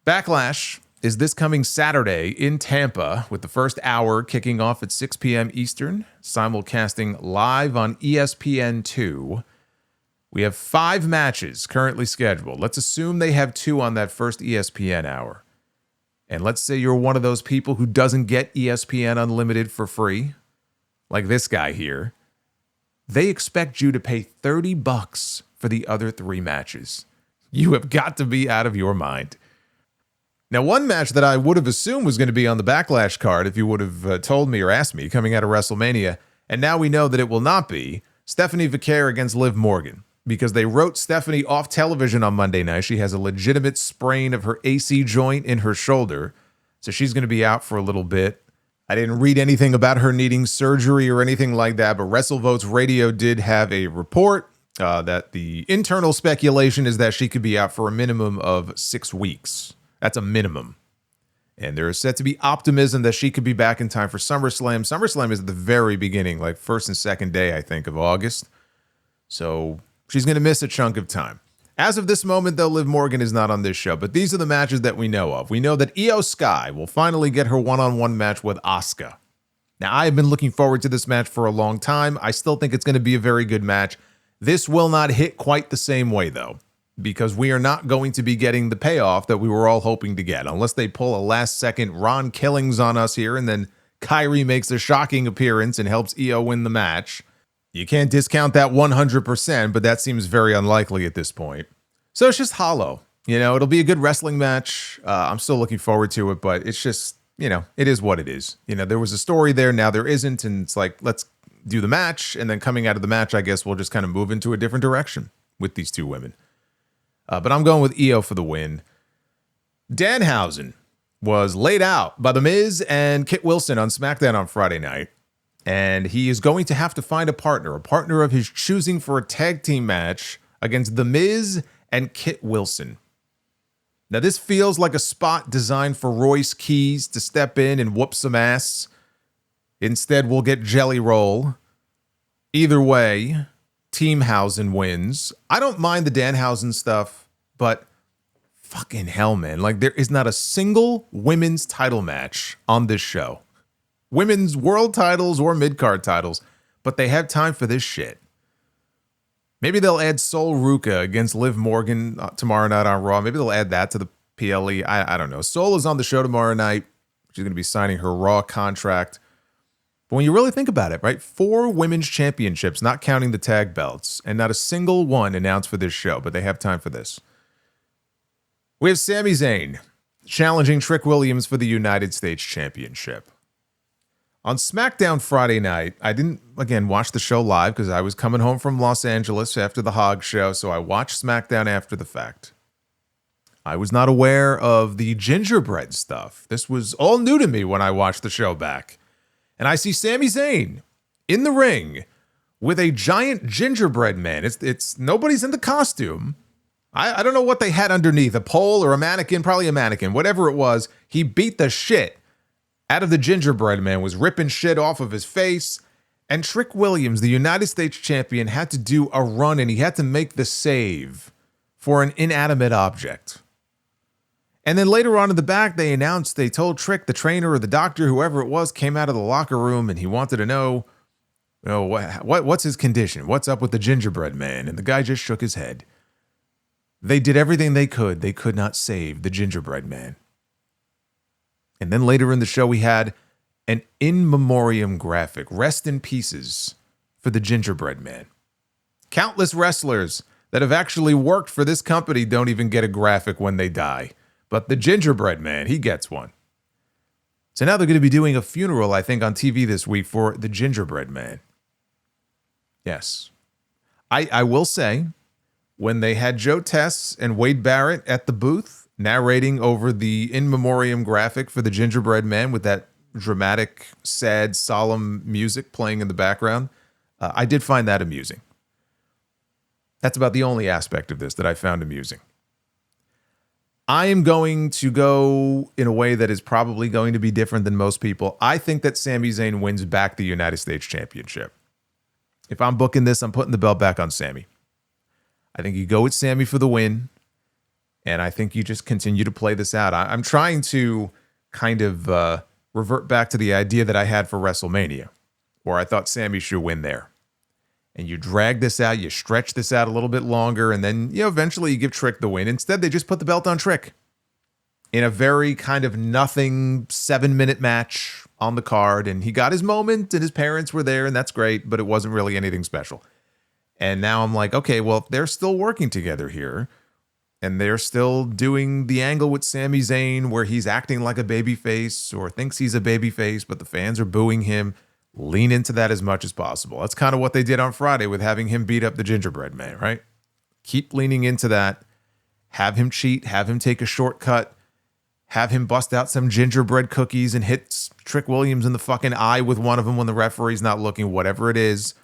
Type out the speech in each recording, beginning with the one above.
Backlash is this coming Saturday in Tampa, with the first hour kicking off at 6 p.m. Eastern, simulcasting live on ESPN2. We have 5 matches currently scheduled. Let's assume they have 2 on that first ESPN hour. And let's say you're one of those people who doesn't get ESPN Unlimited for free, like this guy here. They expect you to pay $30 for the other 3 matches. You have got to be out of your mind. Now, one match that I would have assumed was going to be on the Backlash card if you would have told me or asked me coming out of WrestleMania, and now we know that it will not be, Stephanie Vaquer against Liv Morgan, because they wrote Stephanie off television on Monday night. She has a legitimate sprain of her AC joint in her shoulder, so she's going to be out for a little bit. I didn't read anything about her needing surgery or anything like that, but WrestleVotes Radio did have a report that the internal speculation is that she could be out for a minimum of 6 weeks. That's a minimum. And there is said to be optimism that she could be back in time for SummerSlam. SummerSlam is at the very beginning, like first and second day, I think, of August. So she's going to miss a chunk of time. As of this moment, though, Liv Morgan is not on this show, but these are the matches that we know of. We know that Io Sky will finally get her one-on-one match with Asuka. Now, I have been looking forward to this match for a long time. I still think it's going to be a very good match. This will not hit quite the same way, though, because we are not going to be getting the payoff that we were all hoping to get, unless they pull a last-second Ron Killings on us here, and then Kyrie makes a shocking appearance and helps Io win the match. You can't discount that 100%, but that seems very unlikely at this point. So it's just hollow. You know, it'll be a good wrestling match. I'm still looking forward to it, but it's just, you know, it is what it is. You know, there was a story there, now there isn't, and it's like, let's do the match, and then coming out of the match, I guess we'll just kind of move into a different direction with these 2 women. But I'm going with Io for the win. Danhausen was laid out by The Miz and Kit Wilson on SmackDown on Friday night. And he is going to have to find a partner of his choosing for a tag team match against The Miz and Kit Wilson. Now, this feels like a spot designed for Royce Keys to step in and whoop some ass. Instead, we'll get Jelly Roll. Either way, Teamhausen wins. I don't mind the Danhausen stuff, but fucking hell, man. Like, there is not a single women's title match on this show. Women's world titles or mid-card titles, but they have time for this shit. Maybe they'll add Sol Ruka against Liv Morgan tomorrow night on Raw. Maybe they'll add that to the PLE. I don't know. Sol is on the show tomorrow night. She's going to be signing her Raw contract. But when you really think about it, right? 4 women's championships, not counting the tag belts, and not a single one announced for this show, but they have time for this. We have Sami Zayn challenging Trick Williams for the United States Championship. On SmackDown Friday night, I didn't, again, watch the show live because I was coming home from Los Angeles after the Hog show, so I watched SmackDown after the fact. I was not aware of the gingerbread stuff. This was all new to me when I watched the show back. And I see Sami Zayn in the ring with a giant gingerbread man. It's nobody's in the costume. I don't know what they had underneath, a pole or a mannequin, probably a mannequin, whatever it was. He beat the shit out of the gingerbread man, was ripping shit off of his face. And Trick Williams, the United States champion, had to do a run and he had to make the save for an inanimate object. And then later on in the back, they told Trick, the trainer or the doctor, whoever it was, came out of the locker room and he wanted to know, what's his condition? What's up with the gingerbread man? And the guy just shook his head. They did everything they could. They could not save the gingerbread man. And then later in the show, we had an in memoriam graphic, rest in pieces, for the gingerbread man. Countless wrestlers that have actually worked for this company don't even get a graphic when they die. But the gingerbread man, he gets one. So now they're going to be doing a funeral, I think, on TV this week for the gingerbread man. Yes. I will say, when they had Joe Tess and Wade Barrett at the booth narrating over the in memoriam graphic for the gingerbread man with that dramatic, sad, solemn music playing in the background, I did find that amusing. That's about the only aspect of this that I found amusing. I am going to go in a way that is probably going to be different than most people. I think that Sami Zayn wins back the United States Championship. If I'm booking this, I'm putting the belt back on Sami. I think you go with Sami for the win. And I think you just continue to play this out. I'm trying to kind of revert back to the idea that I had for WrestleMania, where I thought Sami should win there. And you drag this out, you stretch this out a little bit longer, and then eventually you give Trick the win. Instead, they just put the belt on Trick in a very kind of nothing 7-minute match on the card. And he got his moment, and his parents were there, and that's great, but it wasn't really anything special. And now I'm like, okay, well, they're still working together here. And they're still doing the angle with Sami Zayn where he's acting like a babyface or thinks he's a babyface, but the fans are booing him. Lean into that as much as possible. That's kind of what they did on Friday with having him beat up the gingerbread man, right? Keep leaning into that. Have him cheat. Have him take a shortcut. Have him bust out some gingerbread cookies and hit Trick Williams in the fucking eye with one of them when the referee's not looking, whatever it is.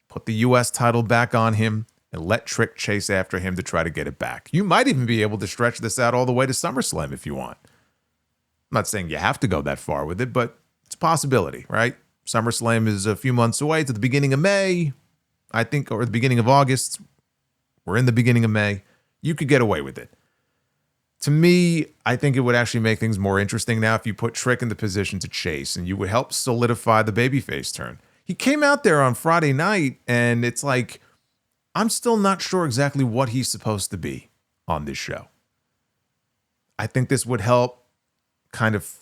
Put the U.S. title back on him. And let Trick chase after him to try to get it back. You might even be able to stretch this out all the way to SummerSlam if you want. I'm not saying you have to go that far with it, but it's a possibility, right? SummerSlam is a few months away. It's at the beginning of May, I think, or the beginning of August. We're in the beginning of May. You could get away with it. To me, I think it would actually make things more interesting now if you put Trick in the position to chase, and you would help solidify the babyface turn. He came out there on Friday night, and it's like, I'm still not sure exactly what he's supposed to be on this show. I think this would help kind of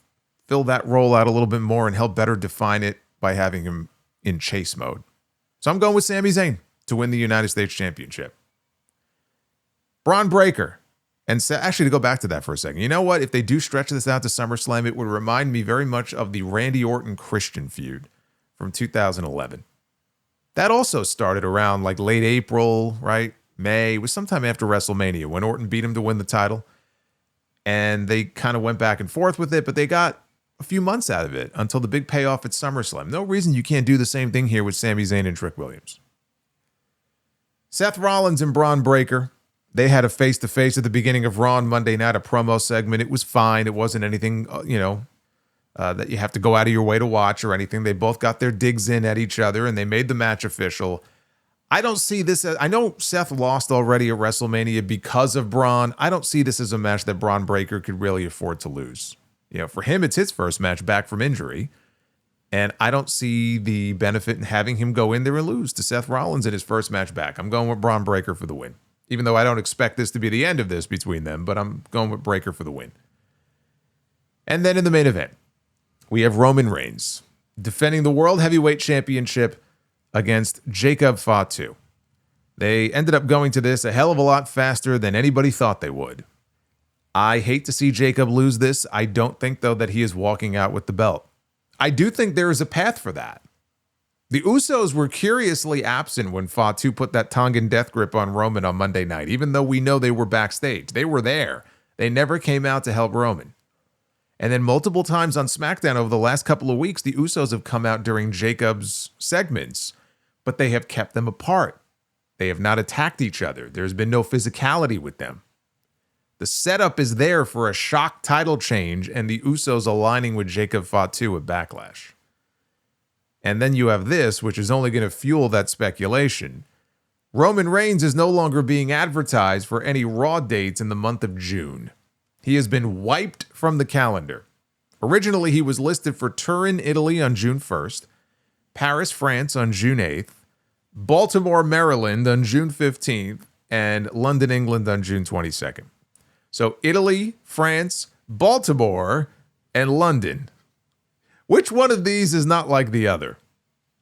fill that role out a little bit more and help better define it by having him in chase mode. So I'm going with Sami Zayn to win the United States Championship. Braun Breaker. And actually, to go back to that for a second, you know what? If they do stretch this out to SummerSlam, it would remind me very much of the Randy Orton-Christian feud from 2011. That also started around like late April, right? May. It was sometime after WrestleMania when Orton beat him to win the title. And they kind of went back and forth with it, but they got a few months out of it until the big payoff at SummerSlam. No reason you can't do the same thing here with Sami Zayn and Trick Williams. Seth Rollins and Braun Breaker. They had a face-to-face at the beginning of Raw on Monday night, a promo segment. It was fine. It wasn't anything, that you have to go out of your way to watch or anything. They both got their digs in at each other, and they made the match official. I don't see this as... I know Seth lost already at WrestleMania because of Braun. I don't see this as a match that Braun Breaker could really afford to lose. For him, it's his first match back from injury, and I don't see the benefit in having him go in there and lose to Seth Rollins in his first match back. I'm going with Braun Breaker for the win, even though I don't expect this to be the end of this between them, but I'm going with Breaker for the win. And then in the main event, we have Roman Reigns defending the World Heavyweight Championship against Jacob Fatu. They ended up going to this a hell of a lot faster than anybody thought they would. I hate to see Jacob lose this. I don't think, though, that he is walking out with the belt. I do think there is a path for that. The Usos were curiously absent when Fatu put that Tongan death grip on Roman on Monday night, even though we know they were backstage. They were there. They never came out to help Roman. And then multiple times on SmackDown over the last couple of weeks, the Usos have come out during Jacob's segments, but they have kept them apart. They have not attacked each other. There's been no physicality with them. The setup is there for a shock title change and the Usos aligning with Jacob Fatu at Backlash. And then you have this, which is only going to fuel that speculation. Roman Reigns is no longer being advertised for any Raw dates in the month of June. He has been wiped from the calendar. Originally, he was listed for Turin, Italy on June 1st, Paris, France on June 8th, Baltimore, Maryland on June 15th, and London, England on June 22nd. So Italy, France, Baltimore, and London. Which one of these is not like the other?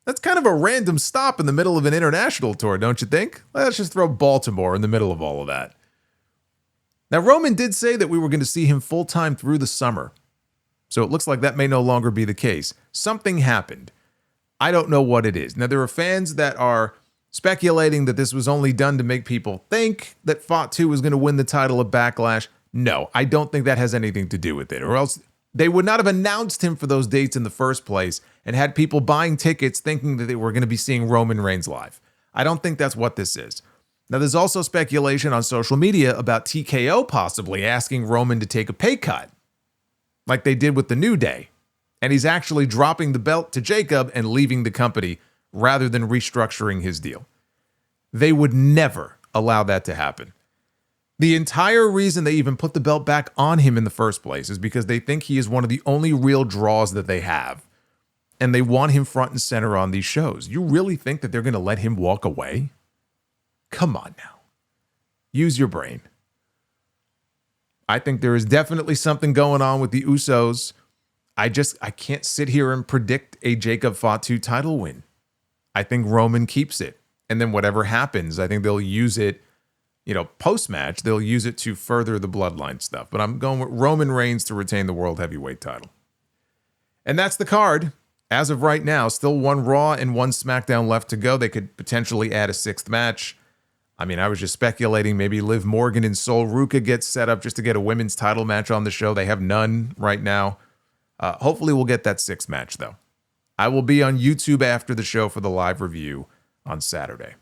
That's kind of a random stop in the middle of an international tour, don't you think? Let's just throw Baltimore in the middle of all of that. Now, Roman did say that we were going to see him full-time through the summer. So it looks like that may no longer be the case. Something happened. I don't know what it is. Now, there are fans that are speculating that this was only done to make people think that Fatu was going to win the title of Backlash. No, I don't think that has anything to do with it. Or else they would not have announced him for those dates in the first place and had people buying tickets thinking that they were going to be seeing Roman Reigns live. I don't think that's what this is. Now, there's also speculation on social media about TKO possibly asking Roman to take a pay cut, like they did with the New Day. And he's actually dropping the belt to Jacob and leaving the company rather than restructuring his deal. They would never allow that to happen. The entire reason they even put the belt back on him in the first place is because they think he is one of the only real draws that they have. And they want him front and center on these shows. You really think that they're going to let him walk away? Come on now. Use your brain. I think there is definitely something going on with the Usos. I can't sit here and predict a Jacob Fatu title win. I think Roman keeps it. And then whatever happens, I think they'll use it, post-match, they'll use it to further the bloodline stuff. But I'm going with Roman Reigns to retain the World Heavyweight title. And that's the card. As of right now, still one Raw and one SmackDown left to go. They could potentially add a sixth match. I mean, I was just speculating maybe Liv Morgan and Sol Ruca get set up just to get a women's title match on the show. They have none right now. Hopefully we'll get that sixth match, though. I will be on YouTube after the show for the live review on Saturday.